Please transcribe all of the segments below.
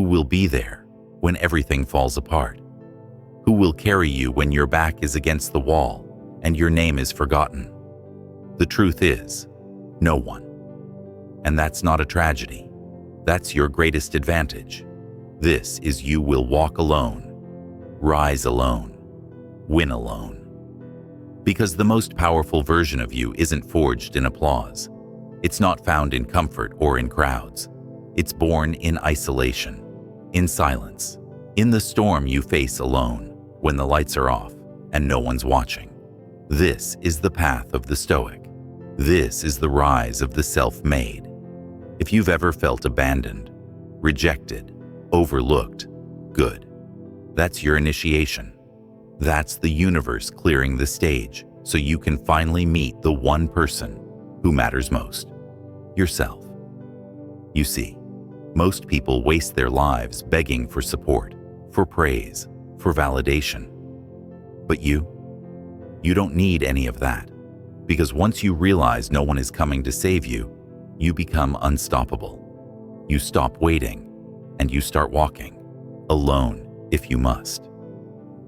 Who will be there when everything falls apart? Who will carry you when your back is against the wall and your name is forgotten? The truth is, no one. And that's not a tragedy. That's your greatest advantage. This is you will walk alone, rise alone, win alone. Because the most powerful version of you isn't forged in applause. It's not found in comfort or in crowds. It's born in isolation, in silence, in the storm you face alone when the lights are off and no one's watching. This is the path of the Stoic. This is the rise of the self-made. If you've ever felt abandoned, rejected, overlooked, good. That's your initiation. That's the universe clearing the stage so you can finally meet the one person who matters most, yourself. You see, most people waste their lives begging for support, for praise, for validation. But you don't need any of that, because once you realize no one is coming to save you, you become unstoppable. You stop waiting, and you start walking, alone if you must.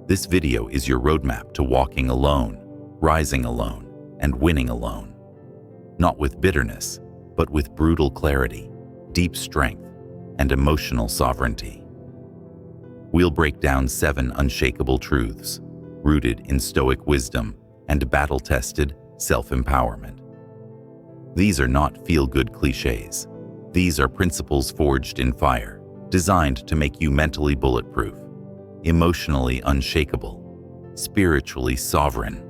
This video is your roadmap to walking alone, rising alone, and winning alone. Not with bitterness, but with brutal clarity, deep strength, and emotional sovereignty. We'll break down 7 unshakable truths, rooted in Stoic wisdom and battle-tested self-empowerment. These are not feel-good cliches. These are principles forged in fire, designed to make you mentally bulletproof, emotionally unshakable, spiritually sovereign.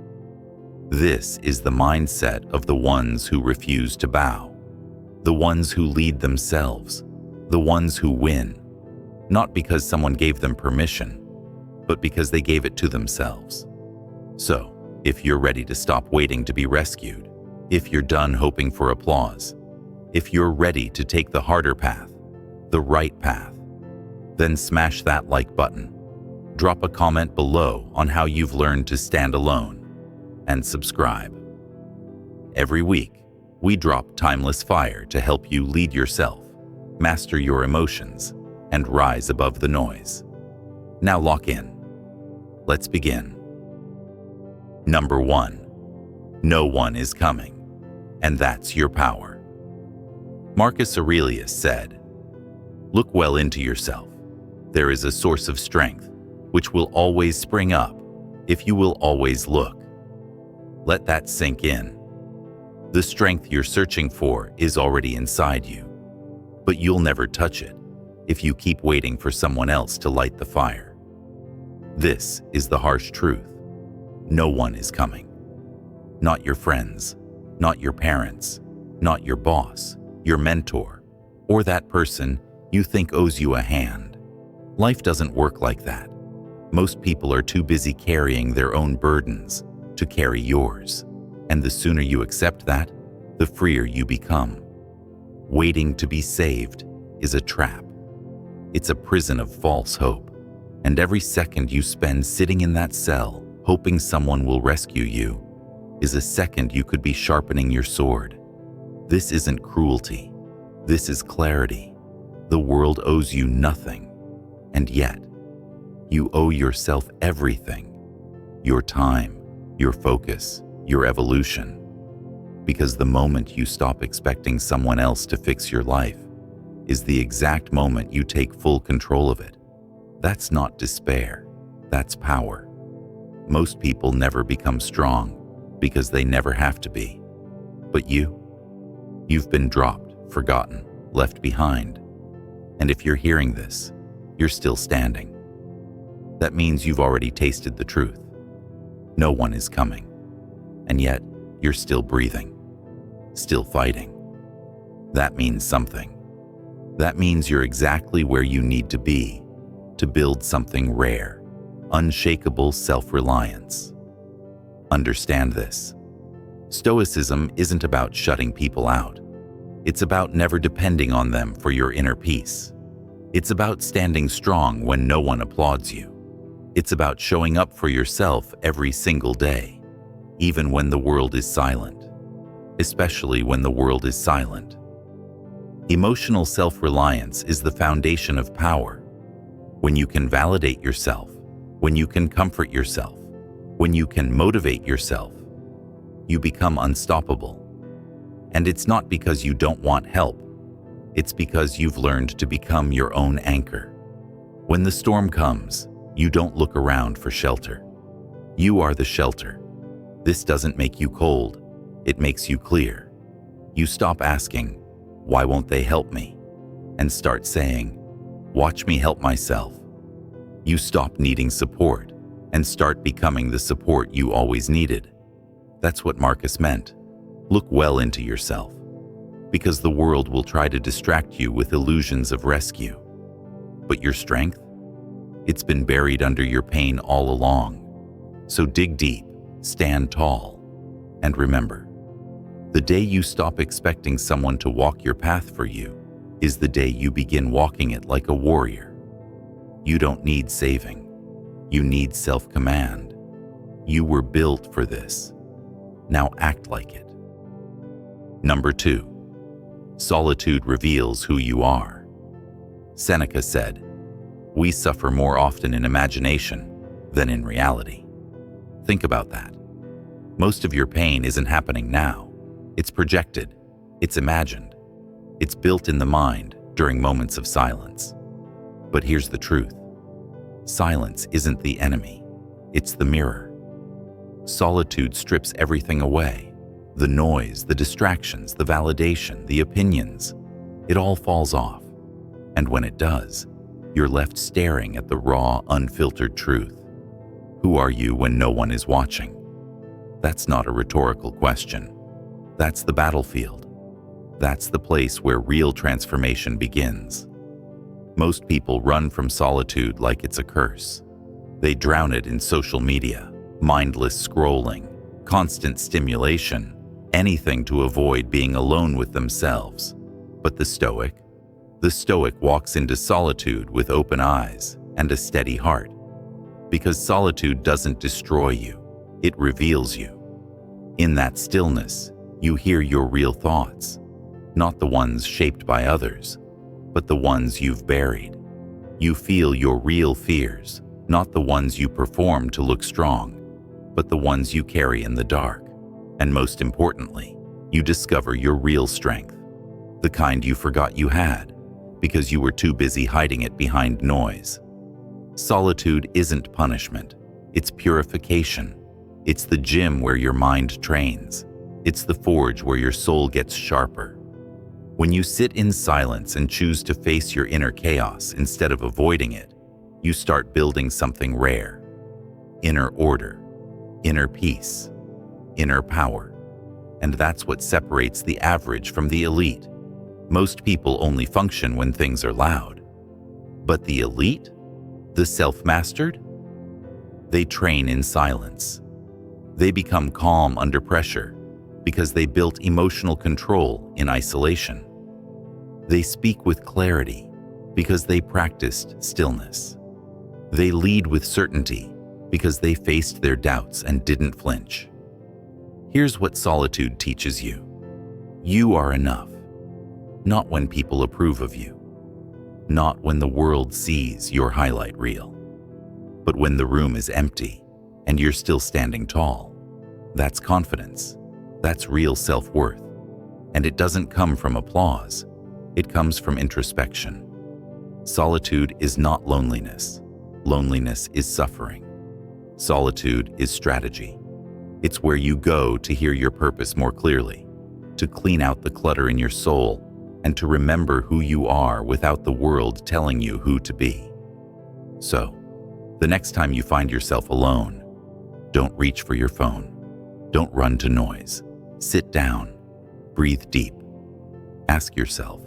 This is the mindset of the ones who refuse to bow, the ones who lead themselves, the ones who win, not because someone gave them permission, but because they gave it to themselves. So, if you're ready to stop waiting to be rescued, if you're done hoping for applause, if you're ready to take the harder path, the right path, then smash that like button. Drop a comment below on how you've learned to stand alone, and subscribe. Every week, we drop timeless fire to help you lead yourself, master your emotions, and rise above the noise. Now lock in. Let's begin. Number 1. No one is coming, and that's your power. Marcus Aurelius said, "Look well into yourself. There is a source of strength which will always spring up if you will always look." Let that sink in. The strength you're searching for is already inside you, but you'll never touch it if you keep waiting for someone else to light the fire. This is the harsh truth. No one is coming. Not your friends, not your parents, not your boss, your mentor, or that person you think owes you a hand. Life doesn't work like that. Most people are too busy carrying their own burdens to carry yours. And the sooner you accept that, the freer you become. Waiting to be saved is a trap. It's a prison of false hope. And every second you spend sitting in that cell, hoping someone will rescue you, is a second you could be sharpening your sword. This isn't cruelty. This is clarity. The world owes you nothing. And yet, you owe yourself everything. Your time, your focus, your evolution. Because the moment you stop expecting someone else to fix your life is the exact moment you take full control of it. That's not despair. That's power. Most people never become strong because they never have to be. But you've been dropped, forgotten, left behind. And if you're hearing this, you're still standing. That means you've already tasted the truth. No one is coming. And yet, you're still breathing, still fighting. That means something. That means you're exactly where you need to be to build something rare, unshakable self-reliance. Understand this. Stoicism isn't about shutting people out. It's about never depending on them for your inner peace. It's about standing strong when no one applauds you. It's about showing up for yourself every single day, even when the world is silent, especially when the world is silent. Emotional self-reliance is the foundation of power. When you can validate yourself, when you can comfort yourself, when you can motivate yourself, you become unstoppable. And it's not because you don't want help. It's because you've learned to become your own anchor. When the storm comes, you don't look around for shelter. You are the shelter. This doesn't make you cold. It makes you clear. You stop asking, "Why won't they help me?" and start saying, "Watch me help myself." You stop needing support and start becoming the support you always needed. That's what Marcus meant. Look well into yourself, because the world will try to distract you with illusions of rescue. But your strength? It's been buried under your pain all along. So dig deep, stand tall, and remember, the day you stop expecting someone to walk your path for you is the day you begin walking it like a warrior. You don't need saving. You need self-command. You were built for this. Now act like it. Number 2. Solitude reveals who you are. Seneca said, "We suffer more often in imagination than in reality." Think about that. Most of your pain isn't happening now. It's projected. It's imagined. It's built in the mind during moments of silence. But here's the truth. Silence isn't the enemy. It's the mirror. Solitude strips everything away. The noise, the distractions, the validation, the opinions. It all falls off. And when it does, you're left staring at the raw, unfiltered truth. Who are you when no one is watching? That's not a rhetorical question. That's the battlefield. That's the place where real transformation begins. Most people run from solitude like it's a curse. They drown it in social media, mindless scrolling, constant stimulation, anything to avoid being alone with themselves. But the Stoic walks into solitude with open eyes and a steady heart. Because solitude doesn't destroy you, it reveals you. In that stillness, you hear your real thoughts, not the ones shaped by others, but the ones you've buried. You feel your real fears, not the ones you perform to look strong, but the ones you carry in the dark. And most importantly, you discover your real strength, the kind you forgot you had, because you were too busy hiding it behind noise. Solitude isn't punishment, it's purification. It's the gym where your mind trains. It's the forge where your soul gets sharper. When you sit in silence and choose to face your inner chaos instead of avoiding it, you start building something rare. Inner order, inner peace, inner power. And that's what separates the average from the elite. Most people only function when things are loud. But the elite, the self-mastered, they train in silence. They become calm under pressure because they built emotional control in isolation. They speak with clarity because they practiced stillness. They lead with certainty because they faced their doubts and didn't flinch. Here's what solitude teaches you. You are enough. Not when people approve of you. Not when the world sees your highlight reel. But when the room is empty and you're still standing tall. That's confidence. That's real self-worth. And it doesn't come from applause. It comes from introspection. Solitude is not loneliness. Loneliness is suffering. Solitude is strategy. It's where you go to hear your purpose more clearly, to clean out the clutter in your soul, and to remember who you are without the world telling you who to be. So, the next time you find yourself alone, don't reach for your phone. Don't run to noise. Sit down. Breathe deep. Ask yourself,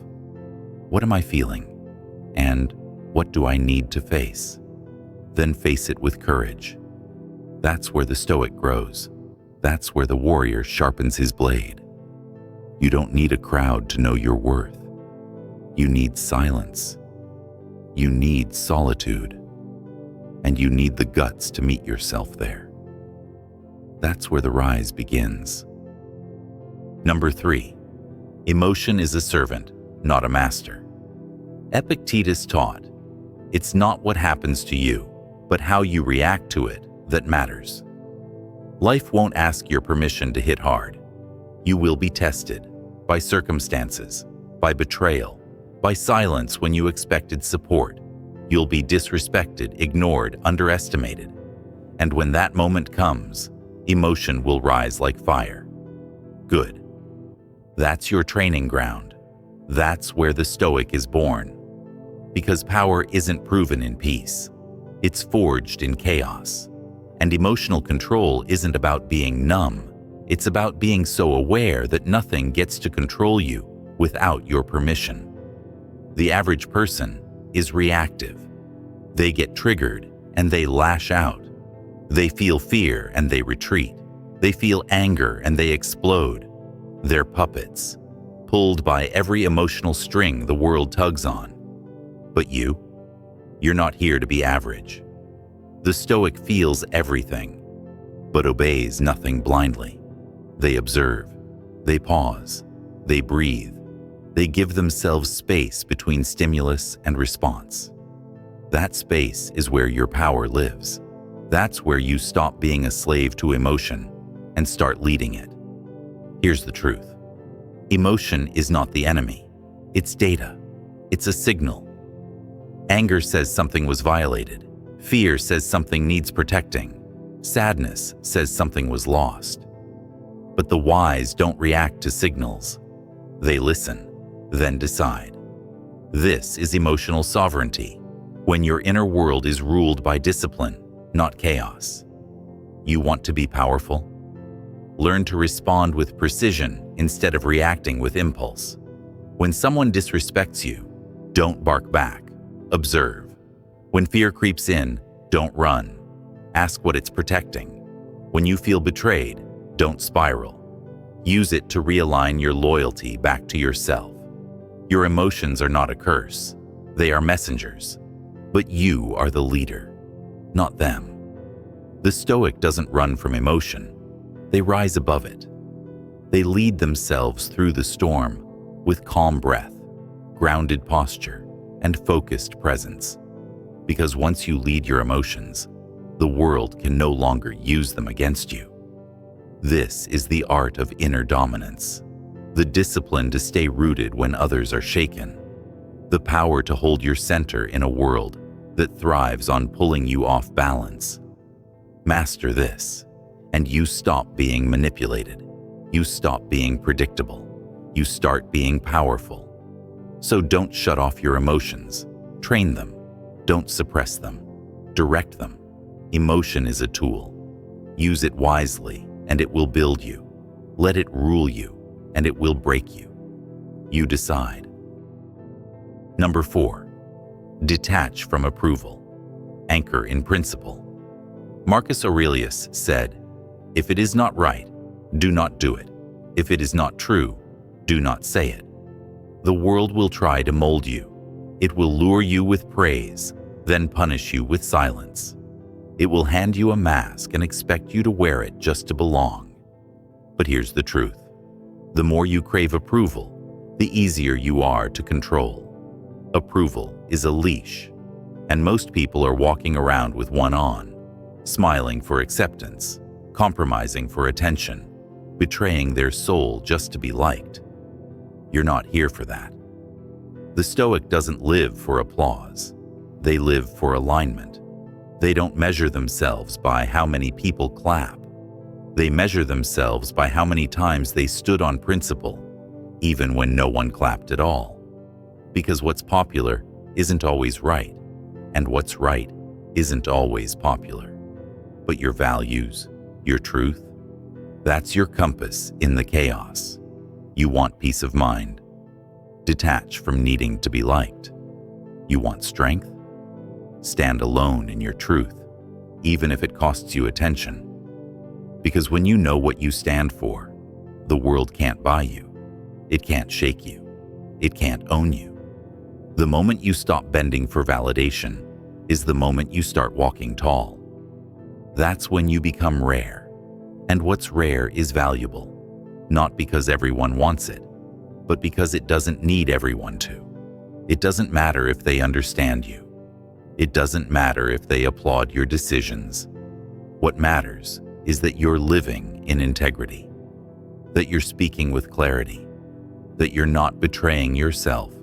what am I feeling? And what do I need to face? Then face it with courage. That's where the Stoic grows. That's where the warrior sharpens his blade. You don't need a crowd to know your worth. You need silence. You need solitude. And you need the guts to meet yourself there. That's where the rise begins. Number 3, emotion is a servant, not a master. Epictetus taught, "It's not what happens to you, but how you react to it that matters." Life won't ask your permission to hit hard. You will be tested by circumstances, by betrayal, by silence when you expected support. You'll be disrespected, ignored, underestimated. And when that moment comes, emotion will rise like fire. Good. That's your training ground. That's where the Stoic is born. Because power isn't proven in peace. It's forged in chaos. And emotional control isn't about being numb. It's about being so aware that nothing gets to control you without your permission. The average person is reactive. They get triggered and they lash out. They feel fear and they retreat. They feel anger and they explode. They're puppets, pulled by every emotional string the world tugs on. But you're not here to be average. The Stoic feels everything, but obeys nothing blindly. They observe, they pause, they breathe, they give themselves space between stimulus and response. That space is where your power lives. That's where you stop being a slave to emotion and start leading it. Here's the truth. Emotion is not the enemy. It's data. It's a signal. Anger says something was violated. Fear says something needs protecting. Sadness says something was lost. But the wise don't react to signals. They listen, then decide. This is emotional sovereignty, when your inner world is ruled by discipline, not chaos. You want to be powerful? Learn to respond with precision instead of reacting with impulse. When someone disrespects you, don't bark back. Observe. When fear creeps in, don't run. Ask what it's protecting. When you feel betrayed, don't spiral. Use it to realign your loyalty back to yourself. Your emotions are not a curse. They are messengers. But you are the leader, not them. The Stoic doesn't run from emotion. They rise above it. They lead themselves through the storm with calm breath, grounded posture, and focused presence. Because once you lead your emotions, the world can no longer use them against you. This is the art of inner dominance, the discipline to stay rooted when others are shaken, the power to hold your center in a world that thrives on pulling you off balance. Master this, and you stop being manipulated. You stop being predictable. You start being powerful. So don't shut off your emotions. Train them. Don't suppress them. Direct them. Emotion is a tool. Use it wisely, and it will build you. Let it rule you, and it will break you. You decide. Number 4. Detach from approval. Anchor in principle. Marcus Aurelius said, "If it is not right, do not do it. If it is not true, do not say it." The world will try to mold you. It will lure you with praise, then punish you with silence. It will hand you a mask and expect you to wear it just to belong. But here's the truth. The more you crave approval, the easier you are to control. Approval is a leash, and most people are walking around with one on, smiling for acceptance, compromising for attention, betraying their soul just to be liked. You're not here for that. The Stoic doesn't live for applause. They live for alignment. They don't measure themselves by how many people clap. They measure themselves by how many times they stood on principle, even when no one clapped at all. Because what's popular isn't always right, and what's right isn't always popular. But your values, your truth, that's your compass in the chaos. You want peace of mind. Detach from needing to be liked. You want strength? Stand alone in your truth, even if it costs you attention. Because when you know what you stand for, the world can't buy you. It can't shake you. It can't own you. The moment you stop bending for validation is the moment you start walking tall. That's when you become rare. And what's rare is valuable, not because everyone wants it, but because it doesn't need everyone to. It doesn't matter if they understand you. It doesn't matter if they applaud your decisions. What matters is that you're living in integrity, that you're speaking with clarity, that you're not betraying yourself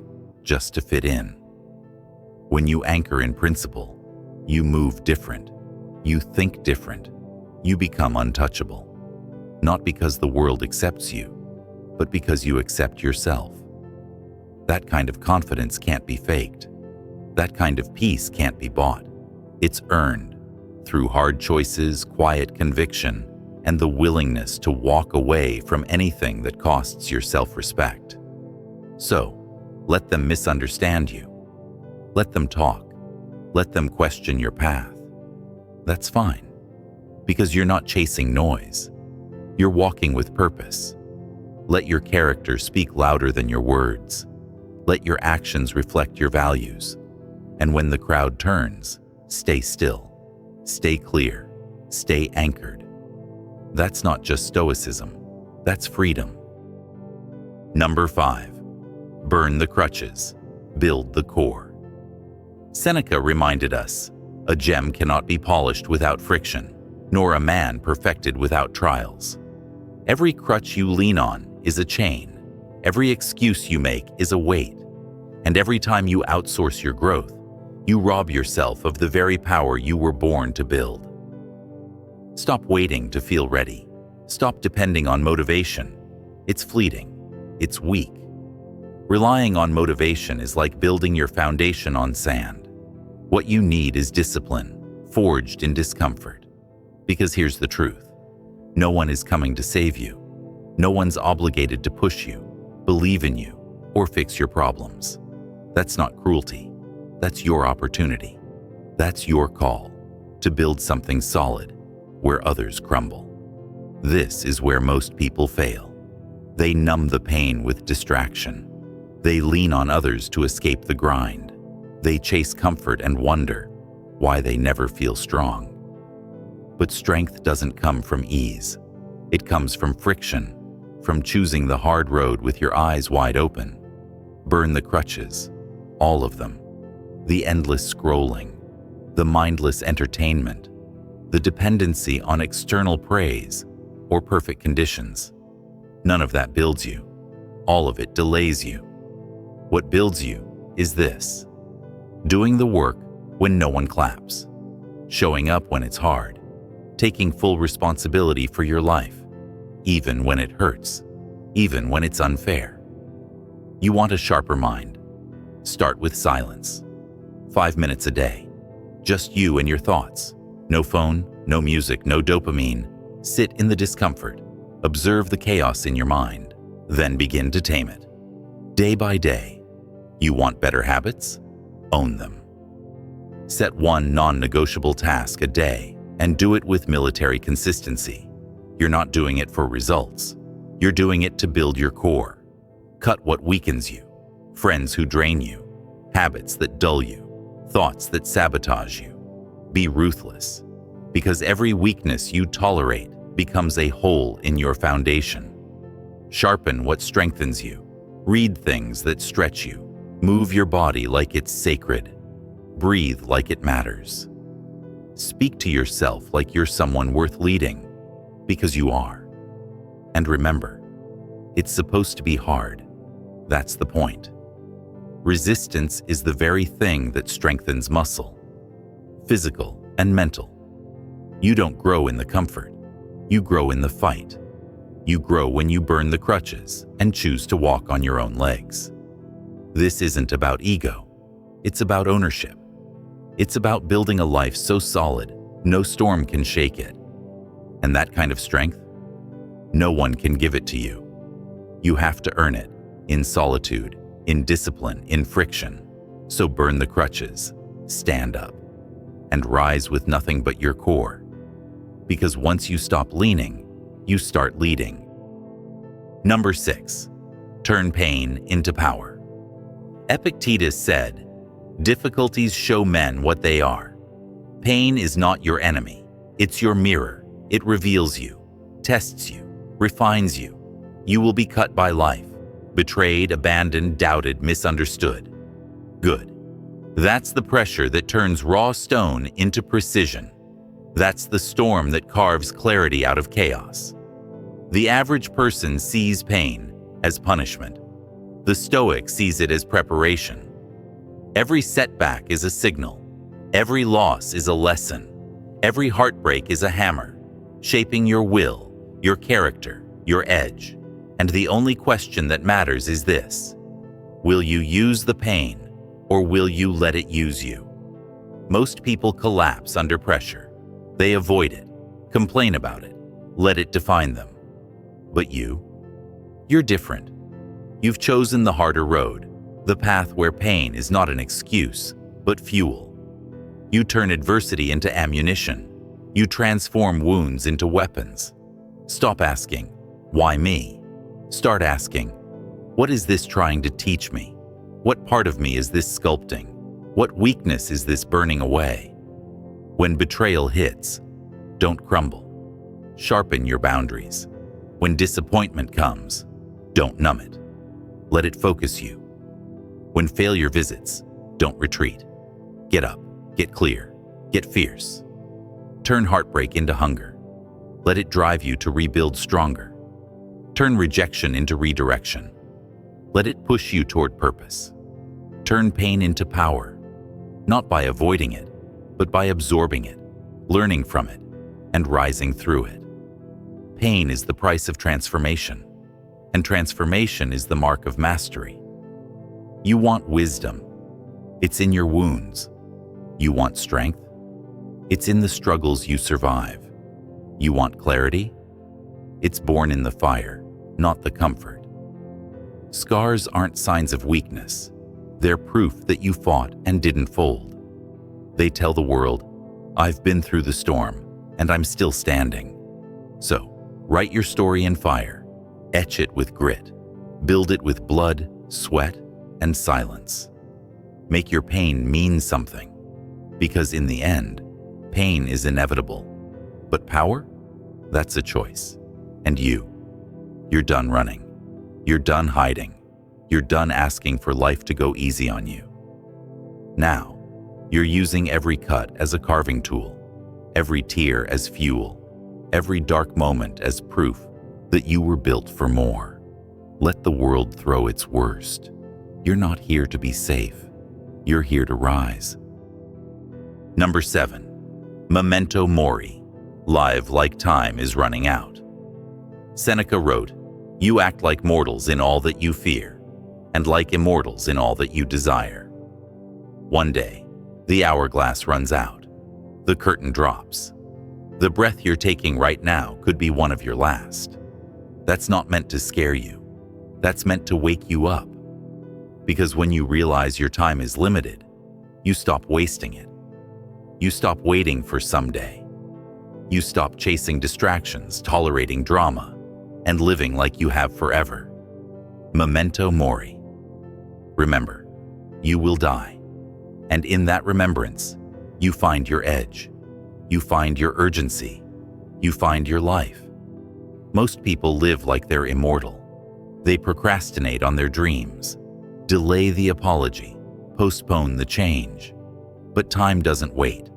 just to fit in. When you anchor in principle, you move different, you think different, you become untouchable. Not because the world accepts you, but because you accept yourself. That kind of confidence can't be faked. That kind of peace can't be bought. It's earned through hard choices, quiet conviction, and the willingness to walk away from anything that costs your self-respect. So, let them misunderstand you. Let them talk. Let them question your path. That's fine, because you're not chasing noise. You're walking with purpose. Let your character speak louder than your words. Let your actions reflect your values. And when the crowd turns, stay still, stay clear, stay anchored. That's not just stoicism, that's freedom. Number 5, burn the crutches, build the core. Seneca reminded us, a gem cannot be polished without friction, nor a man perfected without trials. Every crutch you lean on is a chain. Every excuse you make is a weight. And every time you outsource your growth, you rob yourself of the very power you were born to build. Stop waiting to feel ready. Stop depending on motivation. It's fleeting. It's weak. Relying on motivation is like building your foundation on sand. What you need is discipline, forged in discomfort. Because here's the truth. No one is coming to save you. No one's obligated to push you, believe in you, or fix your problems. That's not cruelty. That's your opportunity. That's your call to build something solid where others crumble. This is where most people fail. They numb the pain with distraction. They lean on others to escape the grind. They chase comfort and wonder why they never feel strong. But strength doesn't come from ease. It comes from friction, from choosing the hard road with your eyes wide open. Burn the crutches, all of them. The endless scrolling, the mindless entertainment, the dependency on external praise or perfect conditions. None of that builds you. All of it delays you. What builds you is this: doing the work when no one claps, showing up when it's hard, taking full responsibility for your life, even when it hurts, even when it's unfair. You want a sharper mind? Start with silence. 5 minutes a day. Just you and your thoughts. No phone, no music, no dopamine. Sit in the discomfort. Observe the chaos in your mind. Then begin to tame it. Day by day. You want better habits? Own them. Set one non-negotiable task a day and do it with military consistency. You're not doing it for results. You're doing it to build your core. Cut what weakens you. Friends who drain you. Habits that dull you. Thoughts that sabotage you. Be ruthless, because every weakness you tolerate becomes a hole in your foundation. Sharpen what strengthens you. Read things that stretch you. Move your body like it's sacred. Breathe like it matters. Speak to yourself like you're someone worth leading, because you are. And remember, it's supposed to be hard. That's the point. Resistance is the very thing that strengthens muscle, physical and mental. You don't grow in the comfort. You grow in the fight. You grow when you burn the crutches and choose to walk on your own legs. This isn't about ego. It's about ownership. It's about building a life so solid, no storm can shake it. And that kind of strength, no one can give it to you. You have to earn it in solitude, in discipline, in friction. So burn the crutches, stand up, and rise with nothing but your core. Because once you stop leaning, you start leading. Number 6, turn pain into power. Epictetus said, "Difficulties show men what they are. Pain is not your enemy. It's your mirror. It reveals you, tests you, refines you. You will be cut by life, Betrayed, abandoned, doubted, misunderstood. Good. That's the pressure that turns raw stone into precision. That's the storm that carves clarity out of chaos. The average person sees pain as punishment. The Stoic sees it as preparation. Every setback is a signal. Every loss is a lesson. Every heartbreak is a hammer, shaping your will, your character, your edge. And the only question that matters is this: will you use the pain, or will you let it use you? Most people collapse under pressure. They avoid it, complain about it, let it define them. But you're different. You've chosen the harder road, the path where pain is not an excuse, but fuel. You turn adversity into ammunition. You transform wounds into weapons. Stop asking, why me? Start asking, what is this trying to teach me? What part of me is this sculpting? What weakness is this burning away? When betrayal hits, don't crumble. Sharpen your boundaries. When disappointment comes, don't numb it. Let it focus you. When failure visits, don't retreat. Get up, get clear, get fierce. Turn heartbreak into hunger. Let it drive you to rebuild stronger. Turn rejection into redirection. Let it push you toward purpose. Turn pain into power, not by avoiding it, but by absorbing it, learning from it, and rising through it. Pain is the price of transformation, and transformation is the mark of mastery. You want wisdom. It's in your wounds. You want strength. It's in the struggles you survive. You want clarity. It's born in the fire, not the comfort. Scars aren't signs of weakness. They're proof that you fought and didn't fold. They tell the world, I've been through the storm, and I'm still standing. So, write your story in fire. Etch it with grit. Build it with blood, sweat, and silence. Make your pain mean something, because in the end, pain is inevitable. But power? That's a choice. And you're done running. You're done hiding. You're done asking for life to go easy on you. Now, you're using every cut as a carving tool, every tear as fuel, every dark moment as proof that you were built for more. Let the world throw its worst. You're not here to be safe. You're here to rise. Number 7, memento mori. Live like time is running out. Seneca wrote, "You act like mortals in all that you fear, and like immortals in all that you desire." One day, the hourglass runs out. The curtain drops. The breath you're taking right now could be one of your last. That's not meant to scare you. That's meant to wake you up. Because when you realize your time is limited, you stop wasting it. You stop waiting for someday. You stop chasing distractions, tolerating drama, and living like you have forever. Memento mori. Remember, you will die. And in that remembrance, you find your edge. You find your urgency. You find your life. Most people live like they're immortal. They procrastinate on their dreams, delay the apology, postpone the change. But time doesn't wait.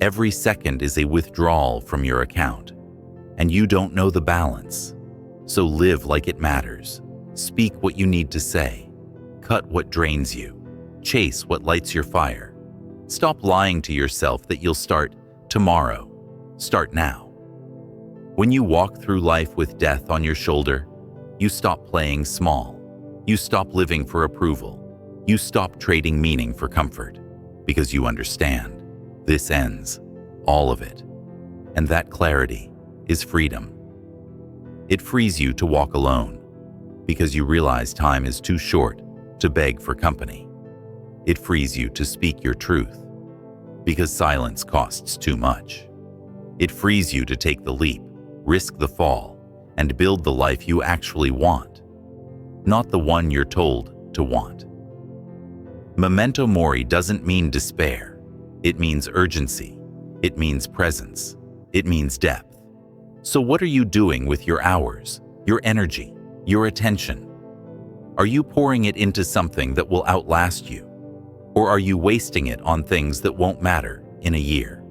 Every second is a withdrawal from your account, and you don't know the balance. So live like it matters. Speak what you need to say. Cut what drains you. Chase what lights your fire. Stop lying to yourself that you'll start tomorrow. Start now. When you walk through life with death on your shoulder, you stop playing small. You stop living for approval. You stop trading meaning for comfort, because you understand this ends, all of it. And that clarity is freedom. It frees you to walk alone, because you realize time is too short to beg for company. It frees you to speak your truth, because silence costs too much. It frees you to take the leap, risk the fall, and build the life you actually want, not the one you're told to want. Memento mori doesn't mean despair. It means urgency. It means presence. It means depth. So what are you doing with your hours, your energy, your attention? Are you pouring it into something that will outlast you? Or are you wasting it on things that won't matter in a year?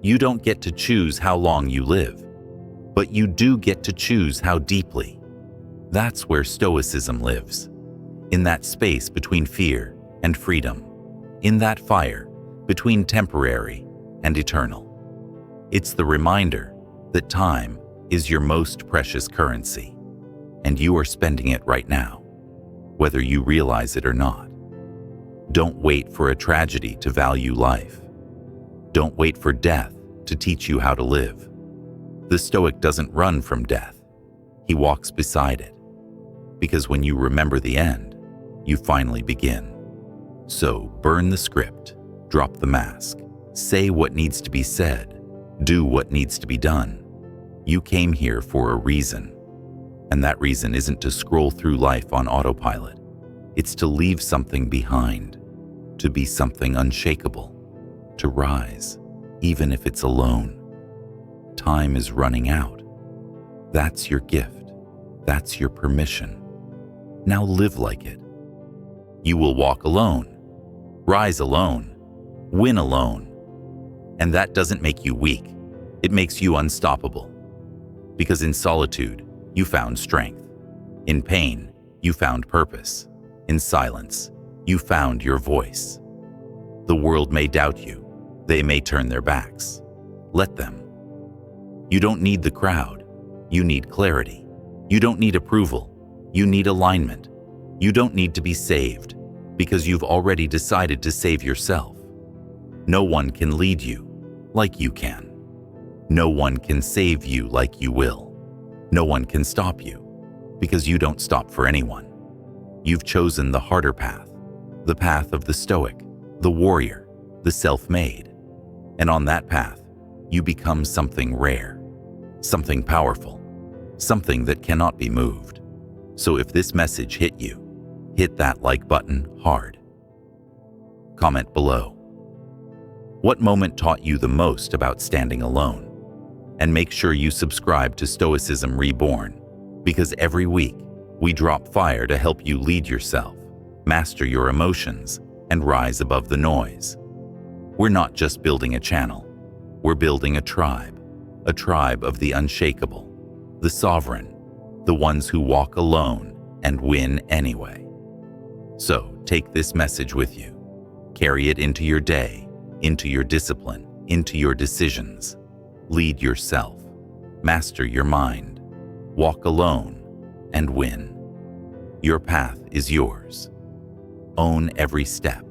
You don't get to choose how long you live, but you do get to choose how deeply. That's where Stoicism lives, in that space between fear and freedom, in that fire between temporary and eternal. It's the reminder that time is your most precious currency, and you are spending it right now, whether you realize it or not. Don't wait for a tragedy to value life. Don't wait for death to teach you how to live. The Stoic doesn't run from death. He walks beside it. Because when you remember the end, you finally begin. So burn the script, drop the mask, say what needs to be said, do what needs to be done. You came here for a reason. And that reason isn't to scroll through life on autopilot. It's to leave something behind, to be something unshakable, to rise, even if it's alone. Time is running out. That's your gift. That's your permission. Now live like it. You will walk alone, rise alone, win alone. And that doesn't make you weak. It makes you unstoppable. Because in solitude, you found strength. In pain, you found purpose. In silence, you found your voice. The world may doubt you. They may turn their backs. Let them. You don't need the crowd. You need clarity. You don't need approval. You need alignment. You don't need to be saved, because you've already decided to save yourself. No one can lead you like you can. No one can save you like you will. No one can stop you, because you don't stop for anyone. You've chosen the harder path, the path of the Stoic, the warrior, the self-made. And on that path, you become something rare, something powerful, something that cannot be moved. So if this message hit you, hit that like button hard. Comment below. What moment taught you the most about standing alone? And make sure you subscribe to Stoicism Reborn, because every week we drop fire to help you lead yourself, master your emotions, and rise above the noise. We're not just building a channel, we're building a tribe of the unshakable, the sovereign, the ones who walk alone and win anyway. So take this message with you. Carry it into your day, into your discipline, into your decisions. Lead yourself, master your mind, walk alone, and win. Your path is yours. Own every step.